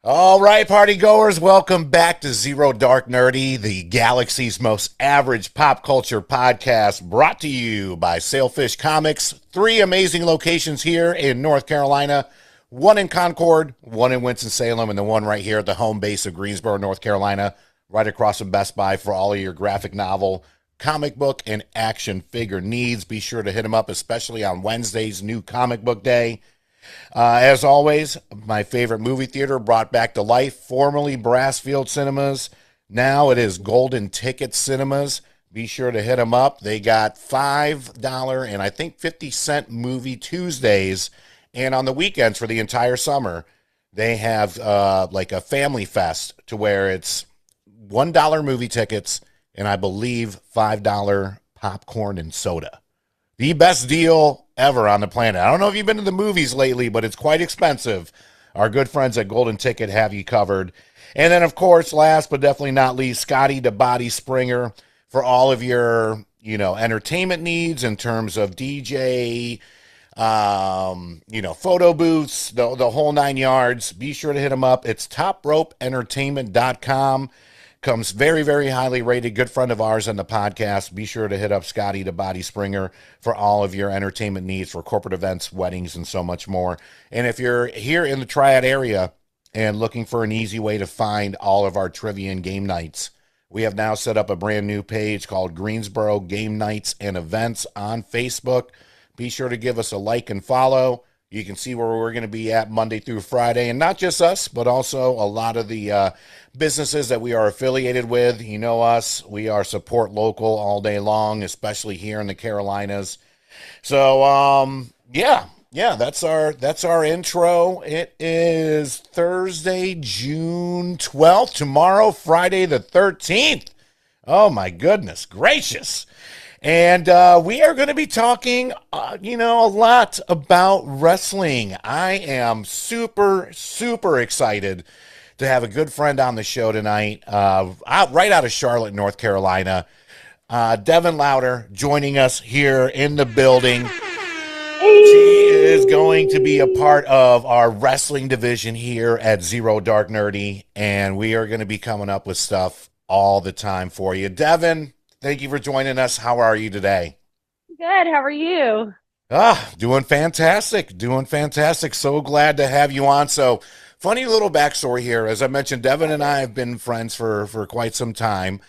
All right, party goers, welcome back to Zero Dark Nerdy, the galaxy's most average pop culture podcast, brought to you by Sailfish Comics. Three amazing locations here in North Carolina, one in Concord, one in Winston-Salem, and the one right here at the home base of Greensboro, North Carolina, right across from Best Buy for all of your graphic novel, comic book, and action figure needs. Be sure to hit them up, especially on Wednesday's new comic book day. As always, my favorite movie theater brought back to life, formerly Brassfield Cinemas. Now it is Golden Ticket Cinemas. Be sure to hit them up. They got $5 and I think 50-cent movie Tuesdays. And on the weekends for the entire summer, they have like a family fest to where it's $1 movie tickets and I believe $5 popcorn and soda. The best deal ever on the planet. I don't know if you've been to the movies lately, but it's quite expensive. Our good friends at Golden Ticket have you covered. And then, of course, last but definitely not least, Scotty the Body Springer for all of your, entertainment needs in terms of DJ, photo booths, the whole nine yards. Be sure to hit them up. It's topropeentertainment.com. Comes very, very highly rated. Good friend of ours on the podcast. Be sure to hit up Scotty the Body Springer for all of your entertainment needs for corporate events, weddings, and so much more. And if you're here in the Triad area and looking for an easy way to find all of our trivia and game nights, we have now set up a brand new page called Greensboro Game Nights and Events on Facebook. Be sure to give us a like and follow. You can see where we're going to be at Monday through Friday, and not just us, but also a lot of the businesses that we are affiliated with. You know us. We are support local all day long, especially here in the Carolinas. So, that's our intro. It is Thursday, June 12th. Tomorrow, Friday the 13th. Oh, my goodness gracious. And we are going to be talking, a lot about wrestling. I am super, super excited to have a good friend on the show tonight, right out of Charlotte, North Carolina. Devin Lowder joining us here in the building. She is going to be a part of our wrestling division here at Zero Dark Nerdy, and we are going to be coming up with stuff all the time for you. Devin, thank you for joining us. How are you today? Good. How are you? Doing fantastic. Doing fantastic. So glad to have you on. So, funny little backstory here. As I mentioned, Devin and I have been friends for quite some time.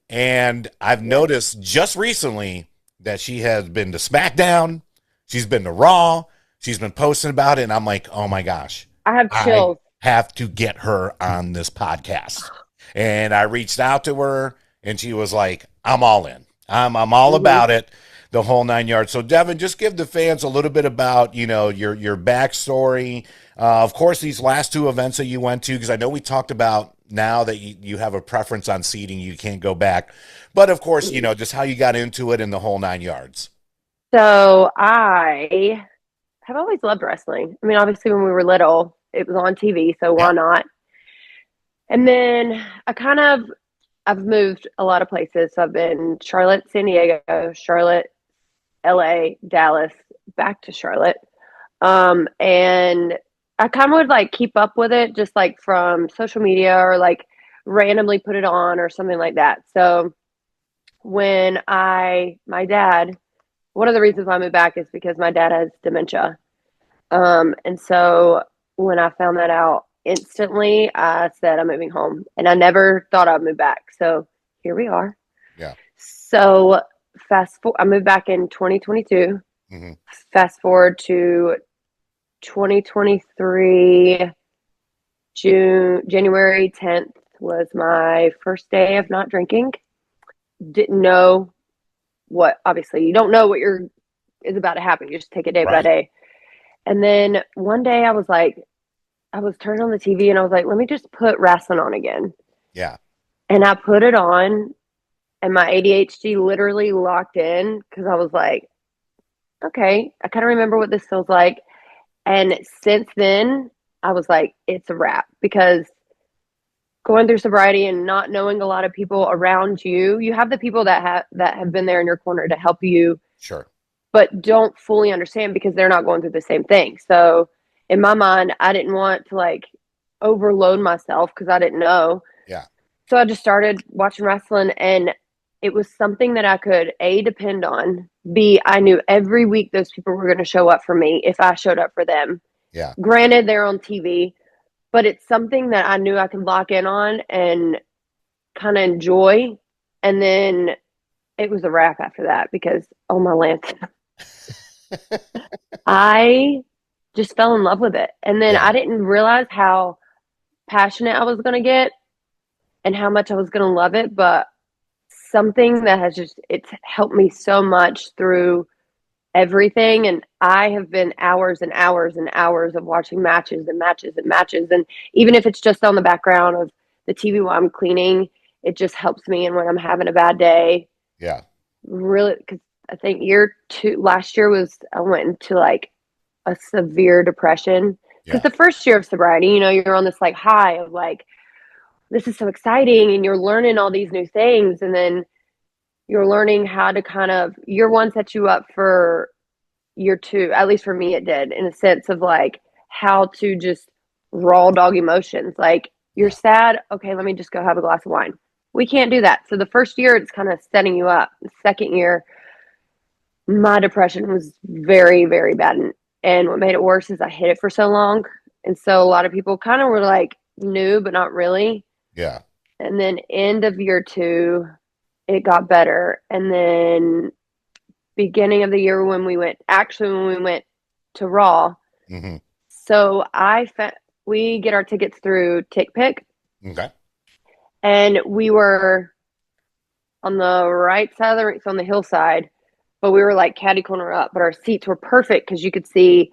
And I've noticed just recently that she has been to SmackDown. She's been to Raw. She's been posting about it. And I'm like, oh my gosh, I have I chills. have to get her on this podcast. And I reached out to her and she was like, I'm all in. I'm all hmm about it, the whole nine yards. So Devin, just give the fans a little bit about, your backstory. Of course, these last two events that you went to, because I know we talked about now that you have a preference on seating, you can't go back. But of course, just how you got into it in the whole nine yards. So I have always loved wrestling. I mean, obviously, when we were little, it was on TV, so why Yep. not? And then I've moved a lot of places. So I've been Charlotte, San Diego, Charlotte, LA, Dallas, back to Charlotte. And I kind of would like keep up with it just like from social media or like randomly put it on or something like that. So my dad, one of the reasons why I moved back is because my dad has dementia. And so when I found that out, instantly I said I'm moving home, and I never thought I'd move back. So here we are. Yeah. So fast forward, I moved back in 2022. Hmm. Fast forward to 2023, January 10th was my first day of not drinking. Didn't know what, obviously, you don't know what is about to happen. You just take it day by Right. day. And then one day I was turning on the TV and I was like, let me just put wrestling on again. Yeah. And I put it on and my ADHD literally locked in because I was like, okay, I kind of remember what this feels like. And since then, I was like, it's a wrap because going through sobriety and not knowing a lot of people around you, you have the people that have been there in your corner to help you, Sure. but don't fully understand because they're not going through the same thing. So in my mind, I didn't want to like overload myself because I didn't know. Yeah. So I just started watching wrestling, and it was something that I could A, depend on, B, I knew every week those people were going to show up for me if I showed up for them. Yeah. Granted, they're on TV, but it's something that I knew I could lock in on and kind of enjoy. And then it was a wrap after that because, oh my Lance, I just fell in love with it. And then Yeah. I didn't realize how passionate I was going to get and how much I was going to love it. But something that has just, it's helped me so much through everything. And I have been hours and hours and hours of watching matches and matches and matches. And even if it's just on the background of the TV while I'm cleaning, it just helps me. And when I'm having a bad day, Yeah. really, because I think last year was, I went into like a severe depression. Because Yeah. the first year of sobriety, you're on this like high of like, this is so exciting and you're learning all these new things. And then you're learning how to kind of, year one sets you up for year two, at least for me, it did, in a sense of like how to just raw dog emotions. Like, you're Yeah. sad. Okay, let me just go have a glass of wine. We can't do that. So the first year, it's kind of setting you up. The second year, my depression was very, very bad. And what made it worse is I hid it for so long. And so a lot of people kind of were like, knew, but not really. Yeah. And then end of year two, it got better. And then beginning of the year when we went to Raw. Mm-hmm. So we get our tickets through TickPick, Okay. and we were on the right side of the ring, so on the hillside, but we were like catty corner up, but our seats were perfect because you could see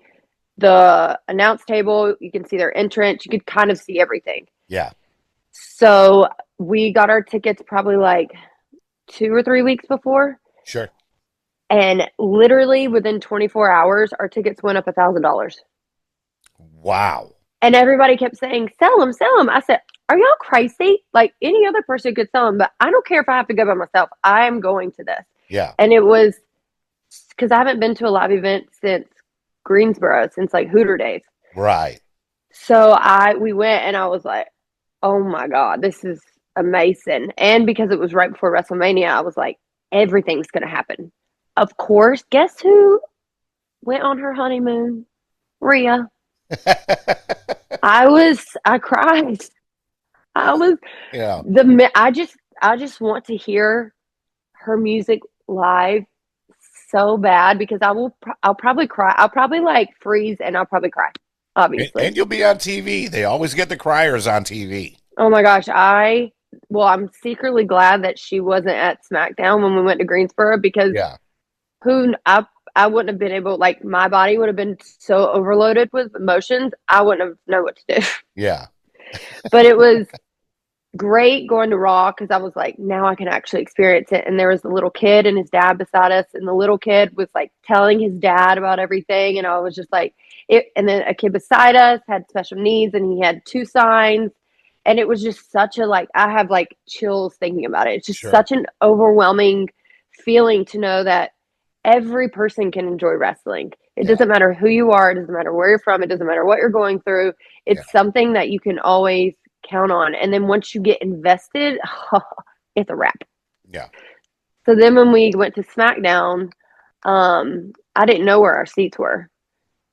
the announce table, you can see their entrance, you could kind of see everything. Yeah. So we got our tickets probably like 2 or 3 weeks before. Sure. And literally within 24 hours, our tickets went up $1,000. Wow. And everybody kept saying, sell them, sell them. I said, are y'all crazy? Like, any other person could sell them, but I don't care if I have to go by myself. I am going to this. Yeah. And it was because I haven't been to a live event since Greensboro, since like Hooter days. Right. So we went, and I was like, oh my God, this is amazing. And because it was right before WrestleMania, I was like, everything's going to happen. Of course, guess who went on her honeymoon? Rhea. I cried. I was Yeah. I just want to hear her music live so bad because I'll probably cry. I'll probably like freeze and I'll probably cry, obviously. And you'll be on TV. They always get the criers on TV. Oh my gosh, I'm secretly glad that she wasn't at SmackDown when we went to Greensboro because Yeah. who I wouldn't have been able, like, my body would have been so overloaded with emotions, I wouldn't have known what to do. Yeah. But it was great going to Raw because I was like, now I can actually experience it. And there was the little kid and his dad beside us, and the little kid was like telling his dad about everything, and I was just like, it. And then a kid beside us had special needs, and he had two signs, and it was just such a like I have like chills thinking about it. It's just Sure. such an overwhelming feeling to know that every person can enjoy wrestling. It Yeah. doesn't matter who you are, it doesn't matter where you're from, it doesn't matter what you're going through. Yeah. It's something that you can always count on. And then once you get invested, it's a wrap. Yeah. So then when we went to SmackDown, I didn't know where our seats were.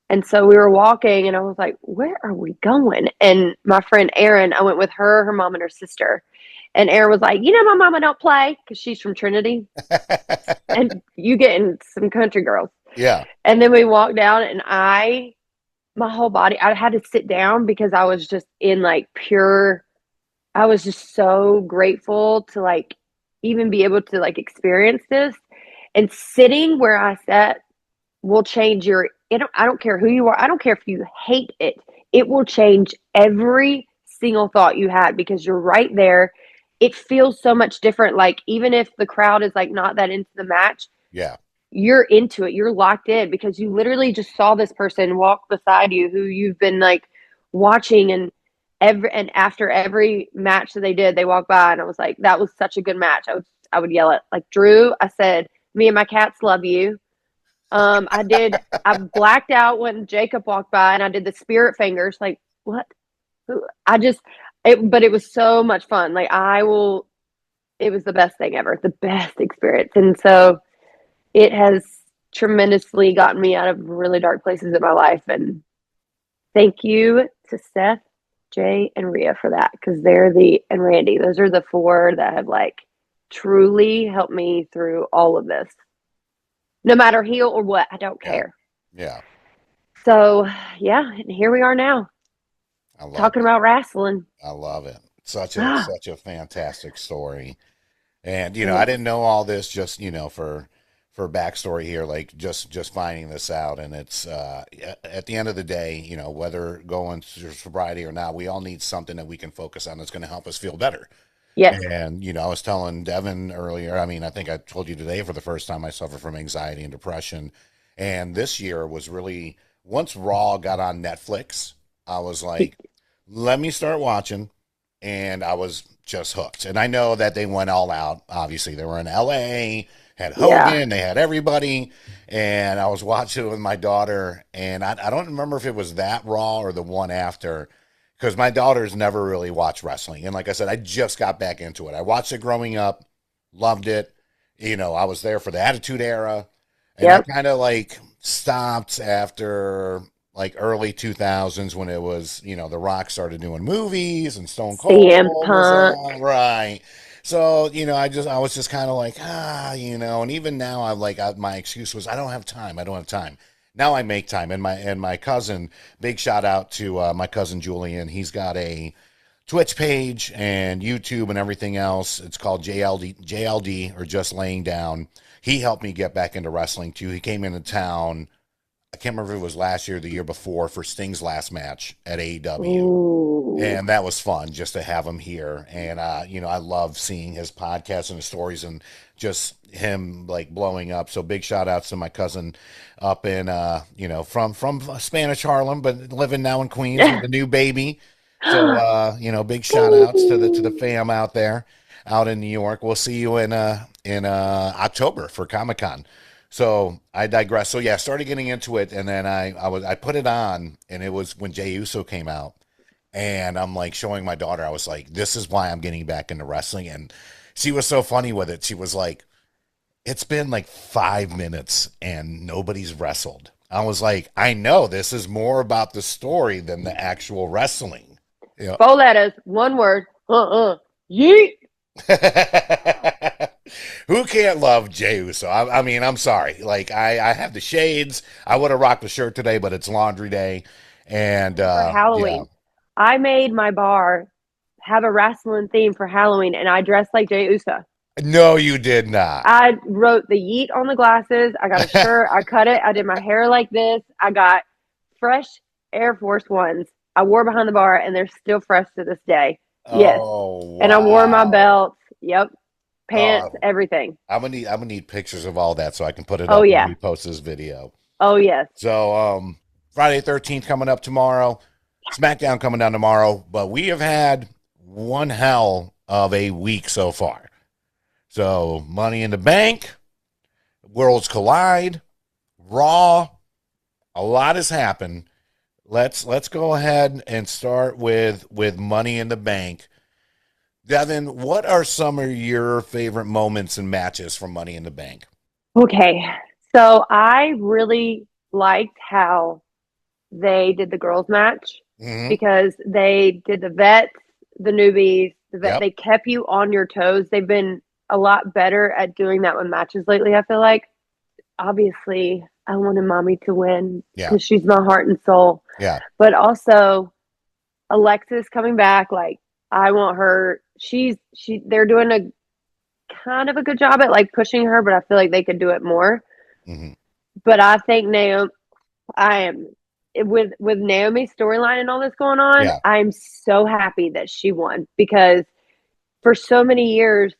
And so we were walking, and I was like, where are we going? And my friend Erin, I went with her, her mom, and her sister. And Erin was like, my mama don't play because she's from Trinity. And you get in some country girls. Yeah. And then we walked down, and my whole body, I had to sit down because I was just in like I was just so grateful to like even be able to like experience this. And sitting where I sat will change I don't care who you are. I don't care if you hate it. It will change every single thought you had because you're right there. It feels so much different. Like, even if the crowd is like not that into the match, Yeah. you're into it. You're locked in because you literally just saw this person walk beside you who you've been like watching, and after every match that they did, they walked by, and I was like, that was such a good match. I would yell at like, Drew, I said, me and my cats love you. I blacked out when Jacob walked by, and I did the spirit fingers like, what? I just, but it was so much fun. Like it was the best thing ever, the best experience. And so it has tremendously gotten me out of really dark places in my life. And thank you to Seth, Jay, and Rhea for that, because and Randy, those are the four that have like truly helped me through all of this. No matter heel or what, I don't Yeah. care. Yeah. So yeah, and here we are now I love talking it. about wrestling. I love it. Ah, Such a fantastic story. And I it, didn't know all this just, for backstory here, like just finding this out. And it's at the end of the day, whether going through sobriety or not, we all need something that we can focus on that's going to help us feel better. yes, And I was telling Devin earlier, I mean, I think I told you today, for the first time I suffer from anxiety and depression. And this year was really, once Raw got on Netflix, I was like, let me start watching. And I was just hooked. And I know that they went all out. Obviously, they were in LA, had yeah, Hogan, they had everybody. And I was watching it with my daughter. And I don't remember if it was that Raw or the one after, because my daughter's never really watched wrestling. And like I said, I just got back into it. I watched it growing up, loved it. I was there for the Attitude Era. And I yep. kind of like stopped after like early 2000s, when it was, The Rock started doing movies and Stone CM Cold was Punk. on, right? So, I was just kind of like, and even now my excuse was, I don't have time. I don't have time. Now I make time. And my cousin, big shout out to my cousin Julian. He's got a Twitch page and YouTube and everything else. It's called JLD, or Just Laying Down. He helped me get back into wrestling too. He came into town, I can't remember if it was last year or the year before, for Sting's last match at AEW. Ooh, And that was fun just to have him here. And, I love seeing his podcast and his stories, and just him like blowing up. So big shout outs to my cousin up in, from Spanish Harlem, but living now in Queens with a new baby. So, big shout outs to the fam out there, out in New York. We'll see you in October for Comic-Con. So I digress. So yeah, I started getting into it, and then I put it on, and it was when Jey Uso came out, and I'm like showing my daughter. I was like, "This is why I'm getting back into wrestling," and she was so funny with it. She was like, "It's been like 5 minutes, and nobody's wrestled." I was like, "I know this is more about the story than the actual wrestling." You four letters, one word. Yeet. Who can't love Jey Uso? I mean, I'm sorry. Like, I have the shades. I would have rocked the shirt today, but it's laundry day. And For yeah. Halloween, I made my bar have a wrestling theme for Halloween, and I dressed like Jey Uso. No, you did not. I wrote the yeet on the glasses. I got a shirt. I cut it. I did my hair like this. I got fresh Air Force Ones. I wore behind the bar, and they're still fresh to this day. Yes. Oh, And I wore my wow. belts. Yep. Pants, Oh, everything. I'm gonna need pictures of all that so I can put it Oh, up when yeah. we post this video. Oh, yes. So, Friday 13th coming up tomorrow. SmackDown coming down tomorrow. But we have had one hell of a week so far. So, Money in the Bank, Worlds Collide, Raw, a lot has happened. Let's go ahead and start with Money in the Bank. Devin, what are some of your favorite moments and matches from Money in the Bank? Okay. So I really liked how they did the girls' match Hmm. because they did the vets, the newbies, Yep. they kept you on your toes. They've been a lot better at doing that with matches lately, I feel like. Obviously, I wanted mommy to win Yeah. because she's my heart and soul. Yeah. But also Alexis coming back, like I want her. They're doing a kind of a good job at like pushing her, but I feel like they could do it more. Hmm. But I think Naomi, I am with Naomi's storyline and all this going on. Yeah. I'm so happy that she won because for so many years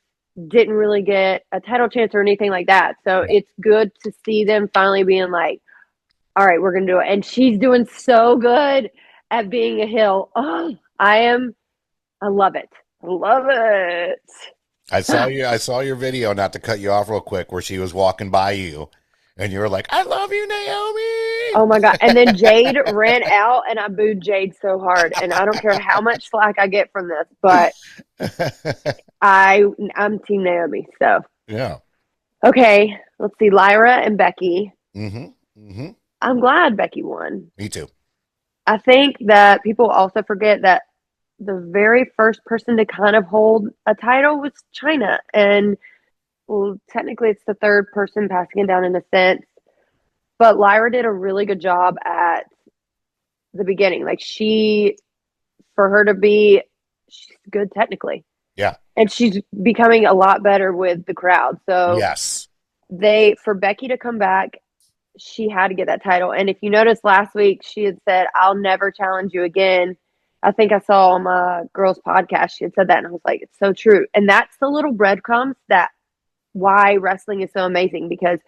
didn't really get a title chance or anything like that. So Yeah. it's good to see them finally being like, all right, we're gonna do it. And she's doing so good at being a heel. Oh, I love it. I love it. I saw your video, not to cut you off real quick, where she was walking by you And you were like, I love you, Naomi. Oh my God. And then Jade ran out and I booed Jade so hard. And I don't care how much slack I get from this, but I'm Team Naomi. So Yeah. okay, let's see. Lyra and Becky. Mm-hmm. Mm-hmm. I'm glad Becky won. Me too. I think that people also forget that the very first person to kind of hold a title was China. And well, technically it's the third person passing it down in a sense. But Lyra did a really good job at the beginning. Like for her to be, she's good technically. Yeah. And she's becoming a lot better with the crowd. So Yes. for Becky to come back, she had to get that title. And if you noticed last week, she had said, I'll never challenge you again. I think I saw on my girls' podcast, she had said that. And I was like, it's so true. And that's the little breadcrumbs that why wrestling is so amazing, because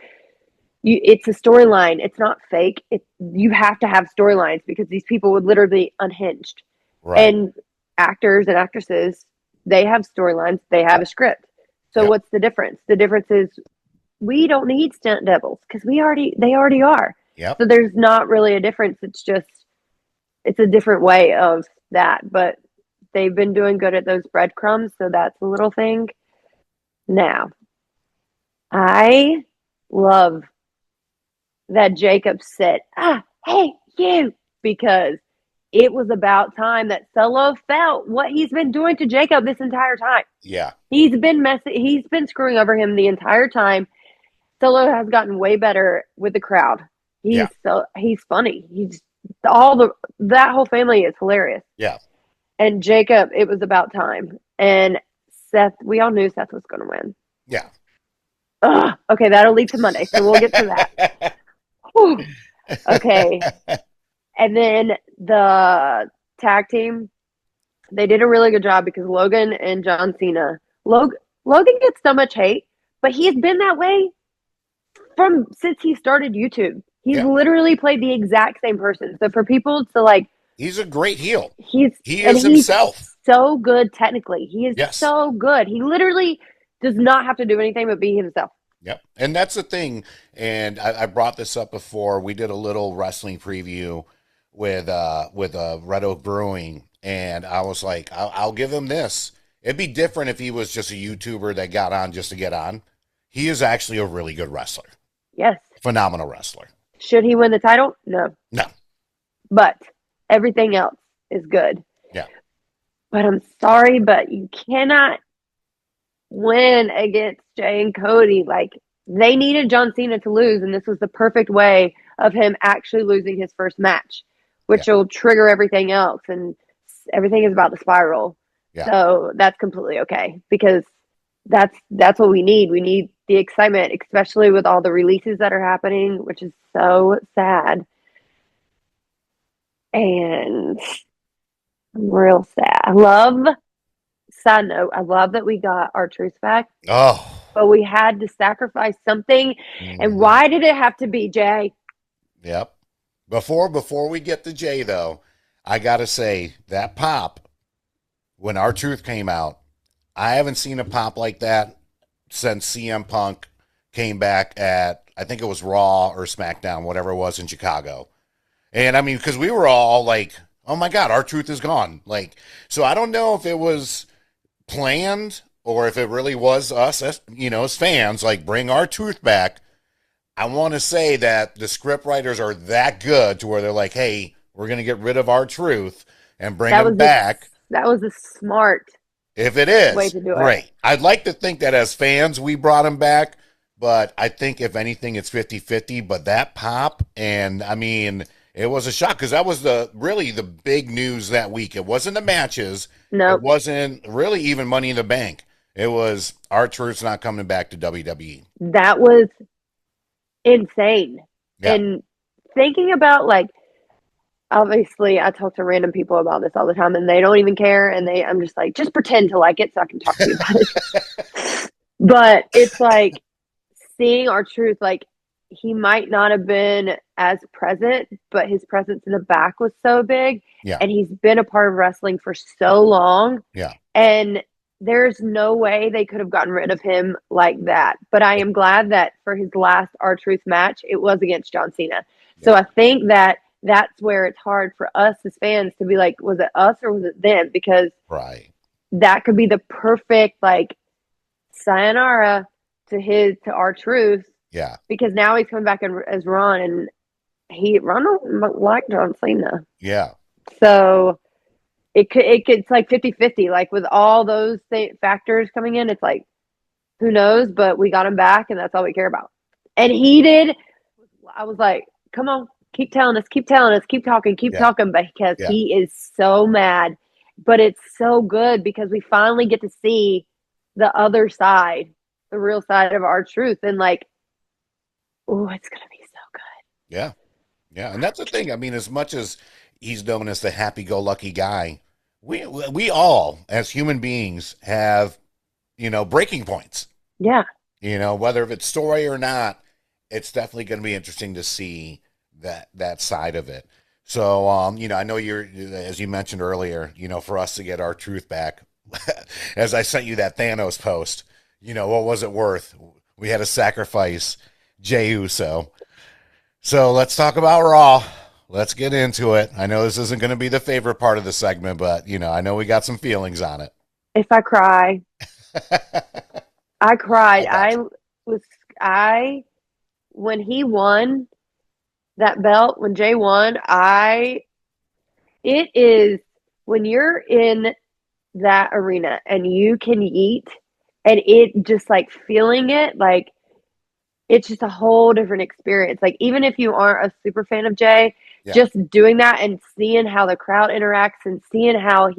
it's a storyline. It's not fake. You have to have storylines because these people would literally be unhinged. Right. And actors and actresses, they have storylines. They have a script. So what's the difference? The difference is we don't need stunt doubles because they already are. Yep. So there's not really a difference. It's a different way of that. But they've been doing good at those breadcrumbs. So that's a little thing. Now, I love that Jacob said, hey, you, because it was about time that Solo felt what he's been doing to Jacob this entire time. Yeah. He's been screwing over him the entire time. Solo has gotten way better with the crowd. He's funny. That whole family is hilarious. Yeah. And Jacob, it was about time. And Seth, we all knew Seth was going to win. Yeah. Okay, that'll lead to Monday, so we'll get to that. Whew. Okay. And then the tag team, they did a really good job because Logan and John Cena. Logan gets so much hate, but he's been that way since he started YouTube. He's literally played the exact same person. So for people to like, he's a great heel. He is himself. So good technically. He is so good. He literally does not have to do anything but be himself. Yep. And that's the thing. And I brought this up before. We did a little wrestling preview with Red Oak Brewing. And I was like, I'll give him this. It'd be different if he was just a YouTuber that got on just to get on. He is actually a really good wrestler. Yes. Phenomenal wrestler. Should he win the title? No. No. But everything else is good. Yeah. But I'm sorry, but you cannot win against Jay and Cody. Like, they needed John Cena to lose, and this was the perfect way of him actually losing his first match, which will trigger everything else, and everything is about the spiral. Yeah. So that's completely okay, because that's what we need. We need the excitement, especially with all the releases that are happening, which is so sad. And I'm real sad. Side note, I love that we got our truth back. Oh. But we had to sacrifice something. Mm-hmm. And why did it have to be Jay? Yep. Before we get to Jay, though, I got to say that pop, when our truth came out, I haven't seen a pop like that since CM Punk came back at, I think it was Raw or SmackDown, whatever it was in Chicago. And I mean, because we were all like, oh my God, our truth is gone. Like, so I don't know if it was planned or if it really was us, as fans, like, bring our truth back. I want to say that the script writers are that good to where they're like, hey, we're going to get rid of our truth and bring him back. That was a smart if it is, way to do it. Great. I'd like to think that as fans, we brought him back, but I think if anything, it's 50-50. But that pop, and I mean, it was a shock because that was really the big news that week. It wasn't the matches. No. It wasn't really even Money in the Bank. It was R-Truth's not coming back to WWE. That was insane. Yeah. And thinking about, like, obviously I talk to random people about this all the time and they don't even care. And I'm just like, just pretend to like it so I can talk to you about it. But it's like seeing R-Truth, like, he might not have been as present, but his presence in the back was so big. Yeah. And he's been a part of wrestling for so long. Yeah. And there's no way they could have gotten rid of him like that. But I am glad that for his last R-Truth match, it was against John Cena. So I think that that's where it's hard for us as fans to be like, was it us or was it them? Because that could be the perfect like sayonara to R-Truth. Yeah. Because now he's coming back as Ron, and Ron don't like John Cena. Yeah. So it's like 50-50. Like with all those factors coming in, it's like, who knows? But we got him back, and that's all we care about. And he did. I was like, come on, keep telling us, keep talking, because he is so mad. But it's so good because we finally get to see the other side, the real side of R-Truth. And like, oh, it's going to be so good. Yeah. Yeah. And that's the thing. I mean, as much as he's known as the happy-go-lucky guy, we all, as human beings, have, breaking points. Yeah. Whether if it's story or not, it's definitely going to be interesting to see that side of it. So, I know you're, as you mentioned earlier, for us to get R-Truth back, as I sent you that Thanos post, what was it worth? We had to sacrifice Jey Uso. So let's talk about Raw. Let's get into it. I know this isn't going to be the favorite part of the segment, but, I know we got some feelings on it. If I cry, I cried. When he won that belt, when Jey won, it is when you're in that arena and you can eat and it just like feeling it, like it's just a whole different experience. Like even if you aren't a super fan of Jey, just doing that and seeing how the crowd interacts and seeing how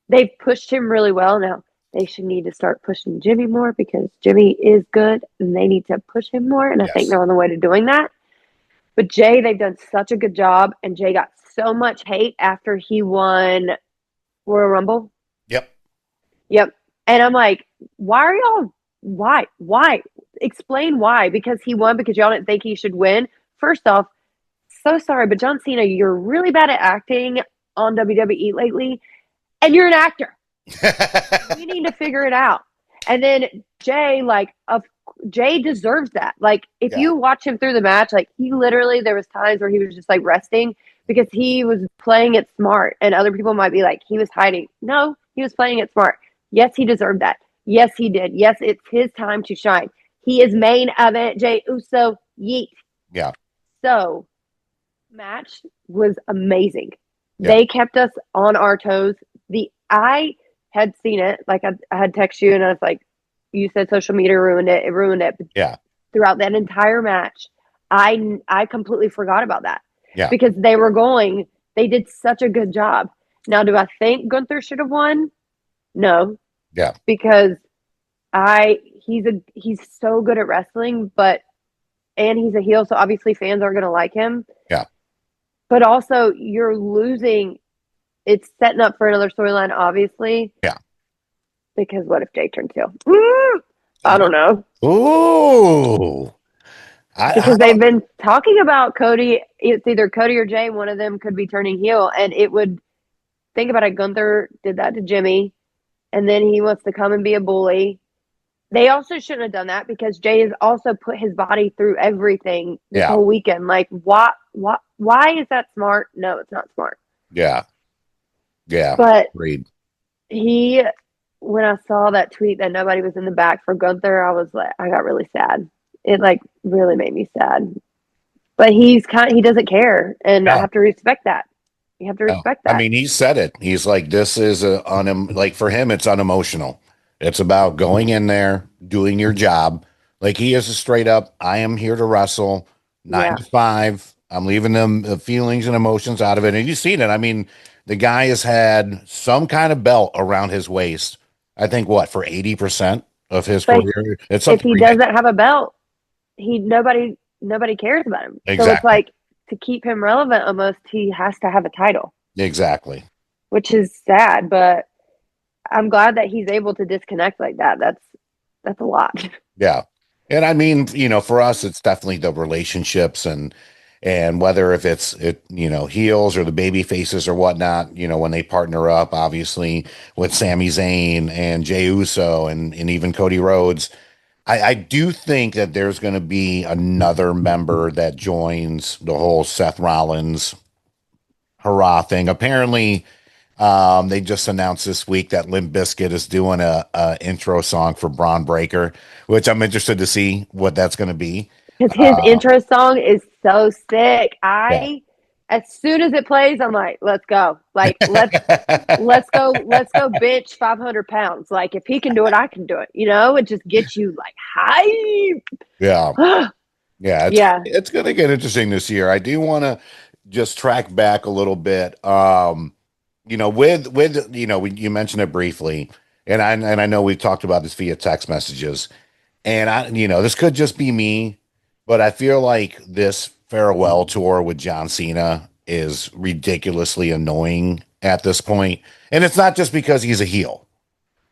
they've pushed him really well. Now they should need to start pushing Jimmy more because Jimmy is good and they need to push him more. And I think they're on the way to doing that. But Jey, they've done such a good job, and Jey got so much hate after he won Royal Rumble. Yep. And I'm like, why? Explain why. Because he won because y'all didn't think he should win. First off, so sorry, but John Cena, you're really bad at acting on WWE lately, and you're an actor. We need to figure it out. And then Jey, Jey deserves that. Like, if you watch him through the match, like, he literally, there was times where he was just, like, resting because he was playing it smart. And other people might be like, he was hiding. No, he was playing it smart. Yes, he deserved that. Yes, he did. Yes, it's his time to shine. He is main event Jey Uso. Yeet. Yeah. So, match was amazing. They kept us on our toes. I had seen it. Like, I had texted you, and I was like, you said social media ruined it. It ruined it. But throughout that entire match, I completely forgot about that. Yeah. Because they did such a good job. Now, do I think Gunther should have won? No. Yeah. Because he's so good at wrestling, and he's a heel, so obviously fans aren't going to like him. Yeah. But also, you're losing. It's setting up for another storyline, obviously. Yeah. Because what if Jey turns heel? I don't know. Ooh. Because they've been talking about Cody. It's either Cody or Jey. One of them could be turning heel. And it would, think about it, Gunther did that to Jimmy. And then he wants to come and be a bully. They also shouldn't have done that because Jey has also put his body through everything this whole weekend. Like, why is that smart? No, it's not smart. Yeah. Yeah. But agreed. When I saw that tweet that nobody was in the back for Gunther, I was like, I got really sad. It like really made me sad. But he doesn't care, and I have to respect that. You have to respect that. I mean, he said it. He's like, this is like for him, it's unemotional. It's about going in there, doing your job. Like he is a straight up, I am here to wrestle 9 to 5. I'm leaving them feelings and emotions out of it. And you've seen it. I mean, the guy has had some kind of belt around his waist. I think for 80% of his career. It's if he doesn't have a belt, nobody cares about him. Exactly. So it's like to keep him relevant, almost he has to have a title. Exactly. Which is sad, but I'm glad that he's able to disconnect like that. That's a lot. Yeah. And I mean, for us, it's definitely the relationships and And whether if heels or the baby faces or whatnot, when they partner up, obviously with Sami Zayn and Jey Uso and even Cody Rhodes, I do think that there's going to be another member that joins the whole Seth Rollins hurrah thing. Apparently, they just announced this week that Limp Bizkit is doing a intro song for Braun Breaker, which I'm interested to see what that's going to be. Because his Uh, intro song is so sick. yeah. As soon as it plays, I'm like, let's go. Like, let's go bench 500 pounds. Like, if he can do it, I can do it. It just gets you like Yeah. hype. Yeah, Yeah. it's going to get interesting this year. I do want to just track back a little bit. With you mentioned it briefly, and I know we've talked about this via text messages, and this could just be me, but I feel like this farewell tour with John Cena is ridiculously annoying at this point, and it's not just because he's a heel.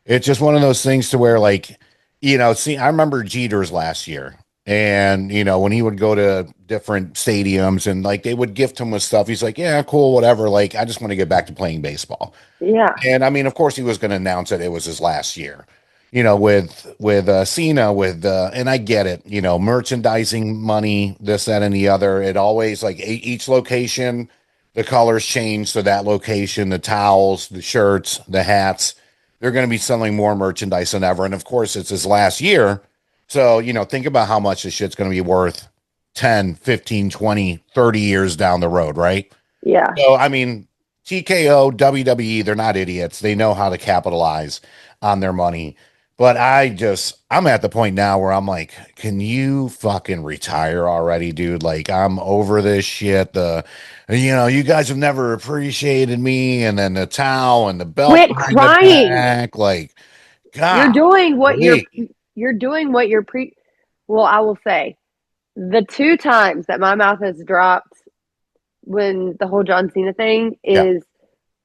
It's just one of those things to where, like, see, I remember Jeter's last year. And, when he would go to different stadiums and like they would gift him with stuff, he's like, yeah, cool, whatever. Like, I just want to get back to playing baseball. Yeah. And I mean, of course, he was going to announce that it was his last year, with Cena, and I get it, merchandising money, this, that, and the other. It always like each location, the colors change. So that location, the towels, the shirts, the hats, they're going to be selling more merchandise than ever. And of course, it's his last year. So, think about how much this shit's going to be worth 10, 15, 20, 30 years down the road, right? Yeah. So, I mean, TKO, WWE, they're not idiots. They know how to capitalize on their money. But I'm at the point now where I'm like, can you fucking retire already, dude? Like, I'm over this shit. You guys have never appreciated me. And then the towel and the belt Quit behind the crying. back. Like, You're God, doing what wait. you're doing what you're well, I will say the two times that my mouth has dropped when the whole John Cena thing Yeah, is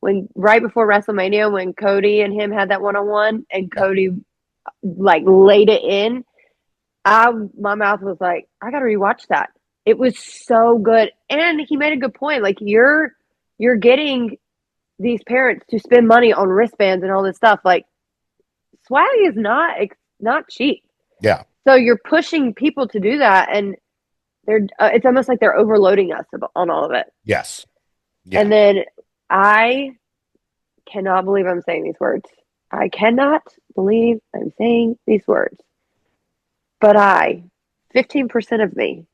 when right before WrestleMania when Cody and him had that one-on-one and yeah, Cody like laid it in. My mouth was like, I got to rewatch that. It was so good, and he made a good point. Like you're getting these parents to spend money on wristbands and all this stuff. Like swag is not cheap. yeah. So you're pushing people to do that, and it's almost like they're overloading us on all of it. Yes. Yeah. And then I cannot believe I'm saying these words. I cannot believe I'm saying these words. But 15% of me,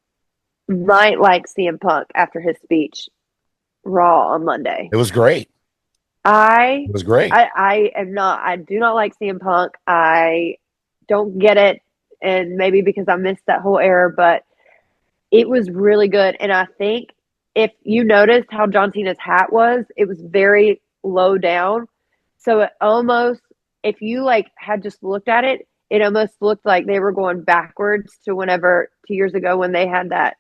might like CM Punk after his speech Raw on Monday. It was great. I It was great. I am not. I do not like CM Punk. I don't get it, and maybe because I missed that whole era, but it was really good. And I think if you noticed how John Cena's hat was, it was very low down. So it almost, if you like had just looked at it, it almost looked like they were going backwards to 2 years ago when they had that.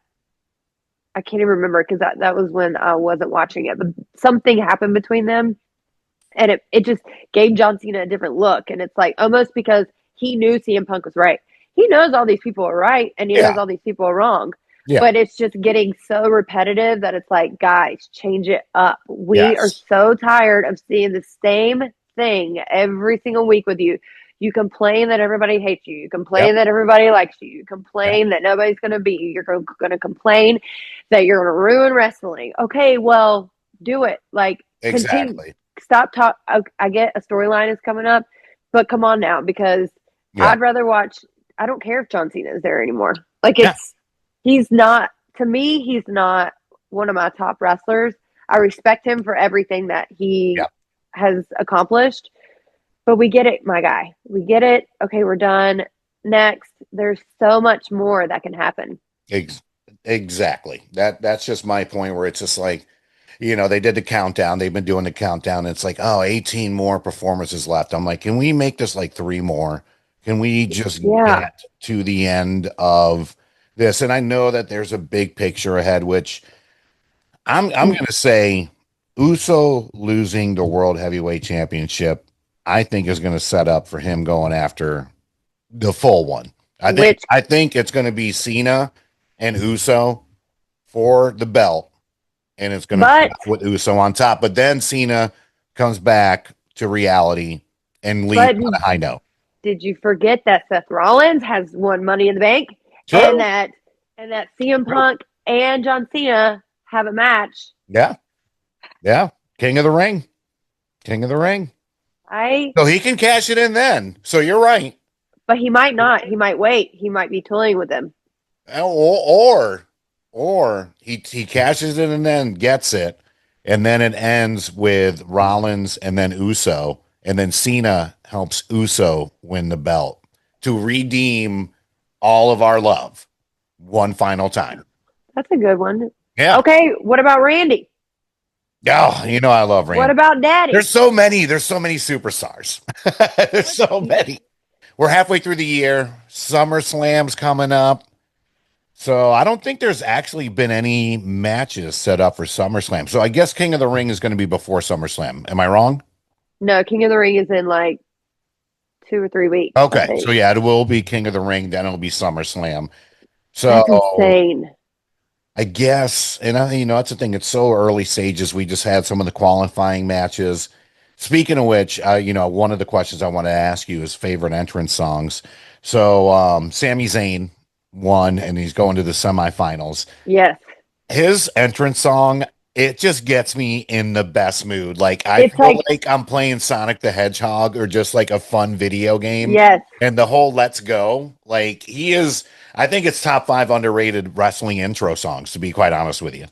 I can't even remember because that was when I wasn't watching it, but something happened between them, and it just gave John Cena a different look. And it's like almost because he knew CM Punk was right. He knows all these people are right, and he knows Yeah. all these people are wrong. Yeah. But it's just getting so repetitive that it's like, guys, change it up. We are Yes. so tired of seeing the same thing every single week with you. You complain that everybody hates you. You complain Yep. that everybody likes you. You Yep. complain that nobody's going to beat you. You're going to complain that you're going to ruin wrestling. Okay, well, do it. Like, continue. Exactly. Stop talk. I get a storyline is coming up, but come on now because Yeah. I'd rather watch. I don't care if John Cena is there anymore. Like, Yeah. he's not, to me, he's not one of my top wrestlers. I respect him for everything that he Yeah. has accomplished, but we get it, my guy. We get it. Okay, we're done. Next, there's so much more that can happen. Ex- exactly. That's just my point where it's just like, they did the countdown. They've been doing the countdown. And it's like, oh, 18 more performances left. I'm like, can we make this like three more? Can we just Yeah. get to the end of this? And I know that there's a big picture ahead, which I'm gonna say Uso losing the World Heavyweight Championship, I think is gonna set up for him going after the full one. I think Which I think it's gonna be Cena and Uso for the belt, and it's going to But with Uso on top. But then Cena comes back to reality and leaves but on a high note. did you forget that Seth Rollins has won Money in the Bank, and True. that CM True. Punk and John Cena have a match? Yeah. Yeah. King of the Ring. King of the Ring. I So he can cash it in then. So you're right. But he might not. He might wait. He might be toying with him. Or he cashes it and then gets it, and then it ends with Rollins and then Uso, and then Cena helps Uso win the belt to redeem all of our love one final time. That's a good one. Yeah. Okay, what about Randy? Oh, you know I love What Randy. about Daddy? There's so many. There's so many superstars. There's so many. We're halfway through the year. SummerSlam's coming up. So I don't think there's actually been any matches set up for SummerSlam. So I guess King of the Ring is going to be before SummerSlam. Am I wrong? No, King of the Ring is in like 2 or 3 weeks. I Okay. think. So yeah, it will be King of the Ring. Then it'll be SummerSlam. That's So insane. I guess, and that's the thing. It's so early stages. We just had some of the qualifying matches. Speaking of which, one of the questions I want to ask you is favorite entrance songs. So Sami Zayn won, and he's going to the semifinals. Yes. His entrance song, it just gets me in the best mood. Like I It's feel like, like I'm playing Sonic the Hedgehog or just like a fun video game. yes. And the whole Let's Go, like he is, I think it's top 5 underrated wrestling intro songs, to be quite honest with you.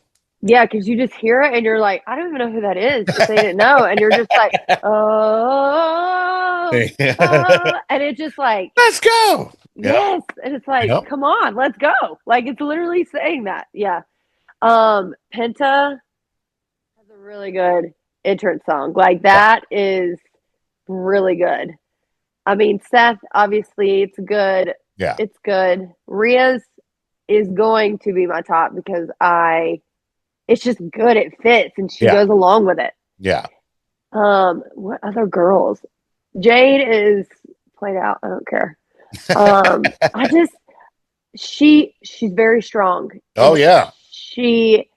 Yeah, because you just hear it and you're like, I don't even know who that is if they didn't know. And you're just like, oh, oh. And it's just like, Let's go. Yep. yes. And it's like, Yep. come on, let's go. Like it's literally saying that. Yeah. Penta has a really good entrance song. Like that is really good. I mean, Seth, obviously, it's good. Yeah. It's good. Rhea's is going to be my top because it's just good. It fits, and she goes along with it. Yeah. What other girls? Jade is played out. I don't care. She's very strong. Oh yeah. She,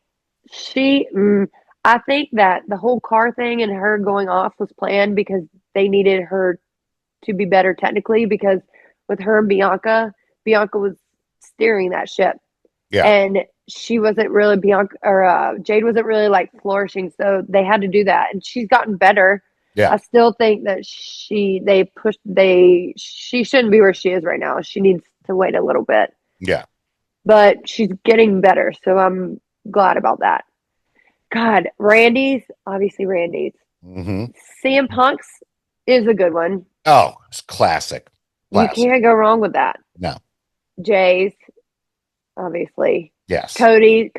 I think that the whole car thing and her going off was planned because they needed her to be better technically because with her and Bianca was steering that ship. Yeah. And she wasn't really Jade wasn't really like flourishing, so they had to do that. And she's gotten better. Yeah. I still think that she shouldn't be where she is right now. She needs to wait a little bit. Yeah. But she's getting better, so I'm glad about that. God, obviously Randy's. Mm-hmm. CM Punk's is a good one. Oh, it's classic. You can't go wrong with that. No. Jay's, obviously. Yes. Cody.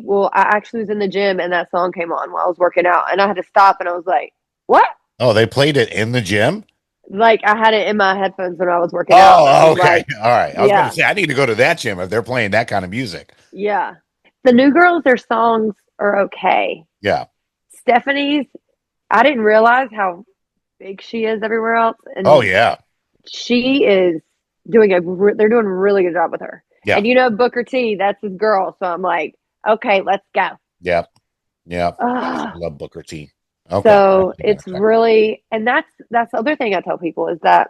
Well, I actually was in the gym and that song came on while I was working out, and I had to stop and I was like, "What?" Oh, they played it in the gym? Like I had it in my headphones when I was working out. Oh, okay. Like, all right. I was going to say I need to go to that gym if they're playing that kind of music. Yeah. The new girls, their songs are okay. Yeah. Stephanie's, I didn't realize how big she is everywhere else. And oh yeah. She is they're doing a really good job with her. Yeah. And Booker T, that's his girl. So I'm like, okay, let's go. Yep. Yep. I love Booker T. Okay. So it's really, and that's the other thing I tell people is that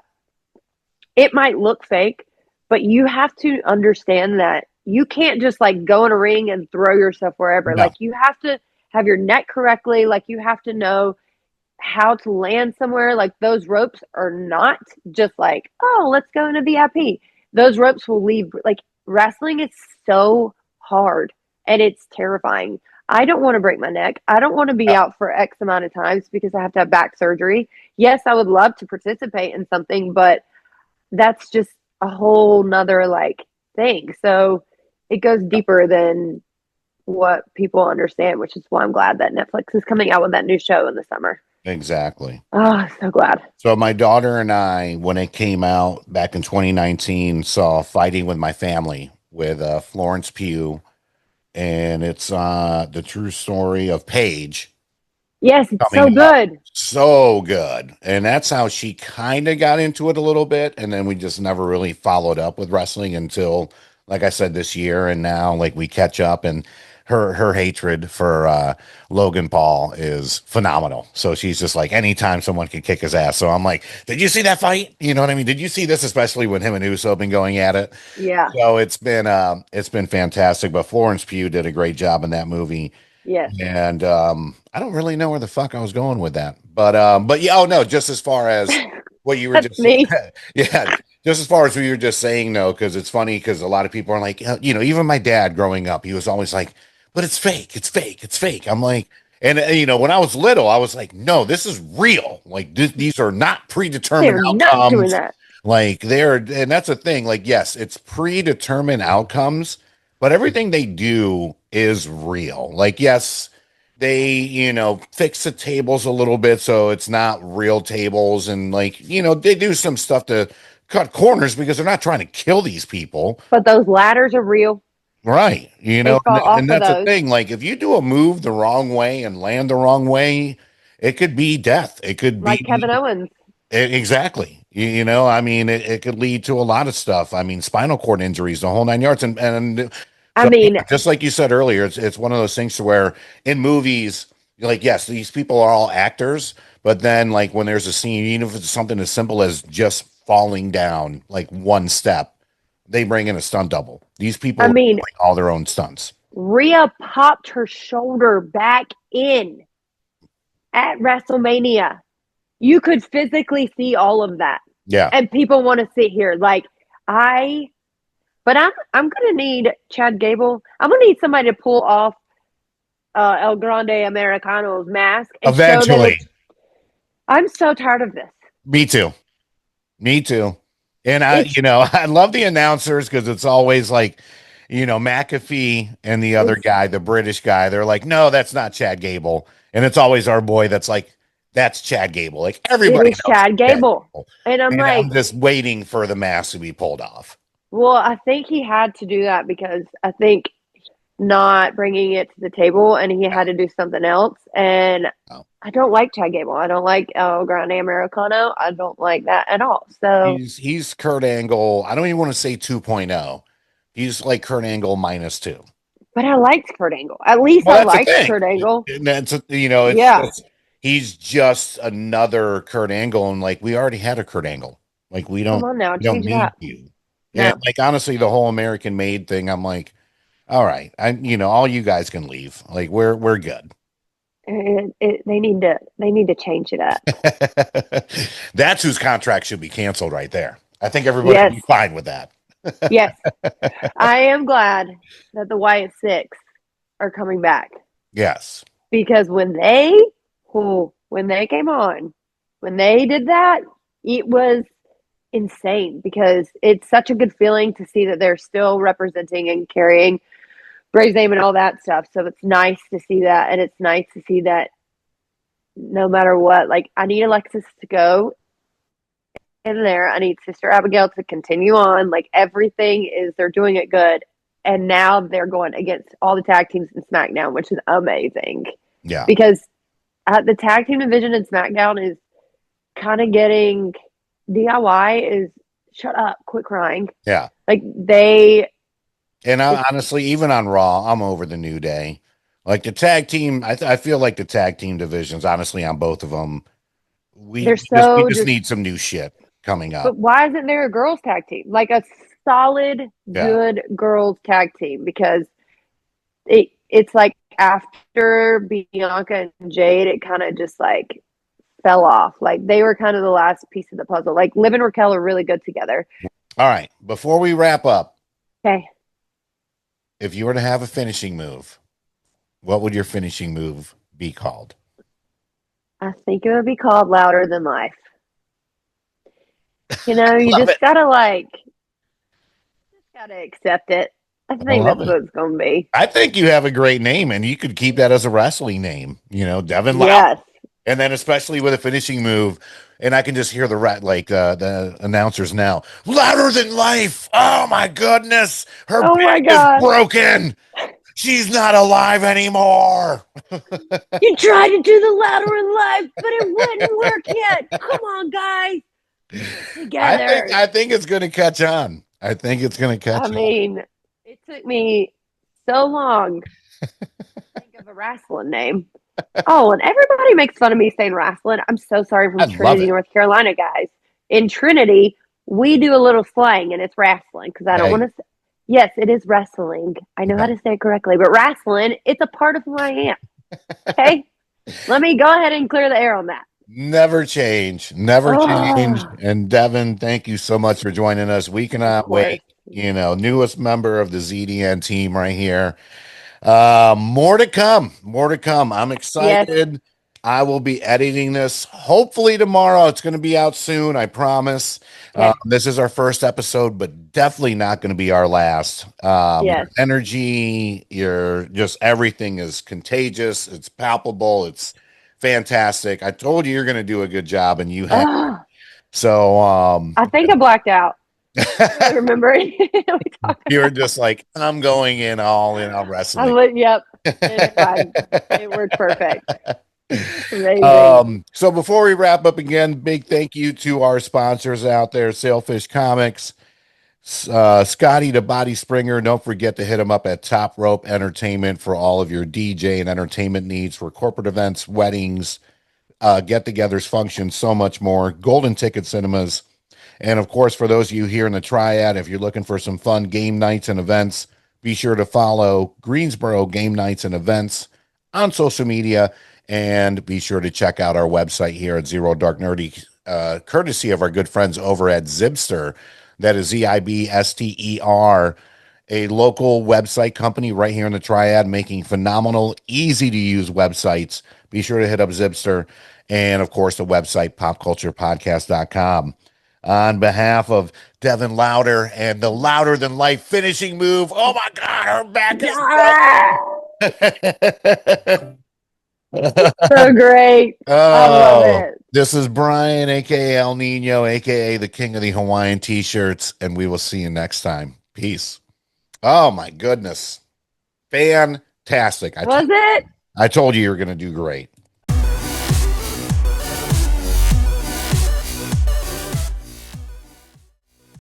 it might look fake, but you have to understand that you can't just like go in a ring and throw yourself wherever. No. Like you have to have your neck correctly. Like you have to know how to land somewhere. Like those ropes are not just like, oh, let's go into VIP. Those ropes will leave. Like wrestling is so hard and it's terrifying. I don't want to break my neck. I don't want to be out for X amount of times because I have to have back surgery. Yes, I would love to participate in something, but that's just a whole nother like thing. So it goes deeper than what people understand, which is why I'm glad that Netflix is coming out with that new show in the summer. Exactly. Oh, so glad. So my daughter and I, when it came out back in 2019, saw Fighting with My Family with Florence Pugh. And it's the true story of Paige. Yes, it's so good. So good. And that's how she kind of got into it a little bit. And then we just never really followed up with wrestling until, like I said, this year. And now, like, we catch up. And her hatred for Logan Paul is phenomenal. So she's just like, anytime someone can kick his ass. So I'm like, did you see that fight? You know what I mean? Did you see this, especially when him and Uso have been going at it? Yeah. So it's been fantastic. But Florence Pugh did a great job in that movie. Yes. And I don't really know where the fuck I was going with that. But yeah, oh no, just as far as what you were That's just me. yeah, just as far as what you were just saying, no, because it's funny because a lot of people are like, even my dad growing up, he was always like, but it's fake, it's fake, it's fake. I'm like, and when I was little, I was like, no, this is real. Like these are not predetermined They're not doing outcomes. that. Like and that's the thing. Like, yes, it's predetermined outcomes, but everything they do is real. Like, yes, they, fix the tables a little bit so it's not real tables. And, like, they do some stuff to cut corners because they're not trying to kill these people. But those ladders are real. Right. They And, fall off and of that's the those. thing. Like, if you do a move the wrong way and land the wrong way, it could be death. It could Like be Kevin Owens. exactly. I mean, it could lead to a lot of stuff. I mean, spinal cord injuries, the whole nine yards. And I so, mean, just like you said earlier, it's one of those things to where in movies, like, yes, these people are all actors, but then, like, when there's a scene, even if it's something as simple as just falling down like one step, they bring in a stunt double. These people I are mean, doing all their own stunts. Rhea popped her shoulder back in at WrestleMania. You could physically see all of that. Yeah. And people want to sit here like but I'm gonna need Chad Gable. I'm gonna need somebody to pull off El Grande Americano's mask and show that Eventually. it's. I'm so tired of this. Me too. Me too. And It's I love the announcers because it's always like, McAfee and the other it's guy, the British guy, they're like, no, that's not Chad Gable. And it's always our boy that's like, that's Chad Gable. Like it everybody is knows Chad Chad Gable, Gable. and I'm And I'm like, just waiting for the mask to be pulled off. well, I think he had to do that because I think not bringing it to the table, and he had to do something else. And No. I don't like Chad Gable. I don't like El Grande Americano. I don't like that at all. So, He's Kurt Angle. I don't even want to say 2.0. He's like Kurt Angle minus two. but I liked Kurt Angle. At least Well, I that's the liked thing. Kurt Angle. And that's it's Yeah. just he's just another Kurt Angle, and like we already had a Kurt Angle. Like Come on now, we don't change it need up. you. And No. like honestly, the whole American made thing, I'm like, all right, all you guys can leave. Like we're good. They need to change it up. That's whose contract should be canceled right there. I think everybody would Yes. be fine with that. Yes. I am glad that the Wyatt Six are coming back Yes. because when they came on, when they did that, it was insane because it's such a good feeling to see that they're still representing and carrying Bray's name and all that stuff. So it's nice to see that, and it's nice to see that no matter what, like I need Alexis to go in there. I need Sister Abigail to continue on. Like everything is, they're doing it good. And now they're going against all the tag teams in SmackDown, which is amazing Yeah. because the tag team division in SmackDown is kind of getting DIY is shut up, quit crying. Yeah. Like they, And honestly, even on Raw, I'm over the New Day. Like the tag team, I feel like the tag team divisions, honestly, on both of them, they're we so just just, need some new shit coming but up. why isn't there a girls tag team? Like a solid, Yeah. good girls tag team because it's like after Bianca and Jade, it kind of just like fell off. Like they were kind of the last piece of the puzzle. Like Liv and Raquel are really good together. All right. Before we wrap up, Okay. if you were to have a finishing move, what would your finishing move be called? I think it would be called Louder Than Life. You know, you Love it. just gotta accept it. I I think love that's it. what it's gonna be. I think you have a great name, and you could keep that as a wrestling name. Devin Lowder, Yes. and then especially with a finishing move, and I can just hear the announcers now. Louder than life. Oh my goodness, her Oh my back is God. broken. She's not alive anymore. You tried to do the Louder in Life, but it wouldn't work yet. Come on, guys. Together. I think it's going to catch on. I think it's going to I catch on. mean, it took me so long Think of a wrestling name. Oh, and everybody makes fun of me saying wrestling. I'm so sorry I from love Trinity, it. North Carolina, guys. In Trinity, we do a little slang and it's wrestling because I don't want Hey, to. Yes, it is wrestling. I know how yeah. to say it correctly, but wrestling, it's a part of who I am. Okay. Let me go ahead and clear the air on that. Never change, never change. Oh, And Devin, thank you so much for joining us. We of cannot course. wait. Newest member of the ZDN team right here. More to come. More to come. I'm Yes. excited. I will be editing this hopefully tomorrow. It's going to be out soon, I promise. Okay. This is our first episode, but definitely not going to be our last. Your Yes. energy, your just everything is contagious. It's palpable. It's fantastic. I told you you're going to do a good job, and you have. Oh, So, I think I blacked out. I don't really remember anything we talked you're about. just like, I'm going in all in on wrestling. Yep. It's fine. It worked perfect. Amazing. So before we wrap up again, big thank you to our sponsors out there, Sailfish Comics, Scotty the Body Springer. Don't forget to hit him up at Top Rope Entertainment for all of your DJ and entertainment needs for corporate events, weddings, get-togethers, functions, so much more. Golden Ticket Cinemas. And of course, for those of you here in the Triad, if you're looking for some fun game nights and events, be sure to follow Greensboro Game Nights and Events on social media, and be sure to check out our website here at Zero Dark Nerdy, courtesy of our good friends over at Zibster. That is Zibster, a local website company right here in the Triad, making phenomenal, easy to use websites. Be sure to hit up Zibster, and of course the website popculturepodcast.com. On behalf of Devin Lowder and the louder than life finishing move. Oh my God, her back is Ah, broken. so great. I love Oh, it. this is Brian, aka El Nino, aka the king of the Hawaiian t-shirts, and we will see you next time. Peace. Oh my goodness. Fantastic. Was it? I told you you were going to do great.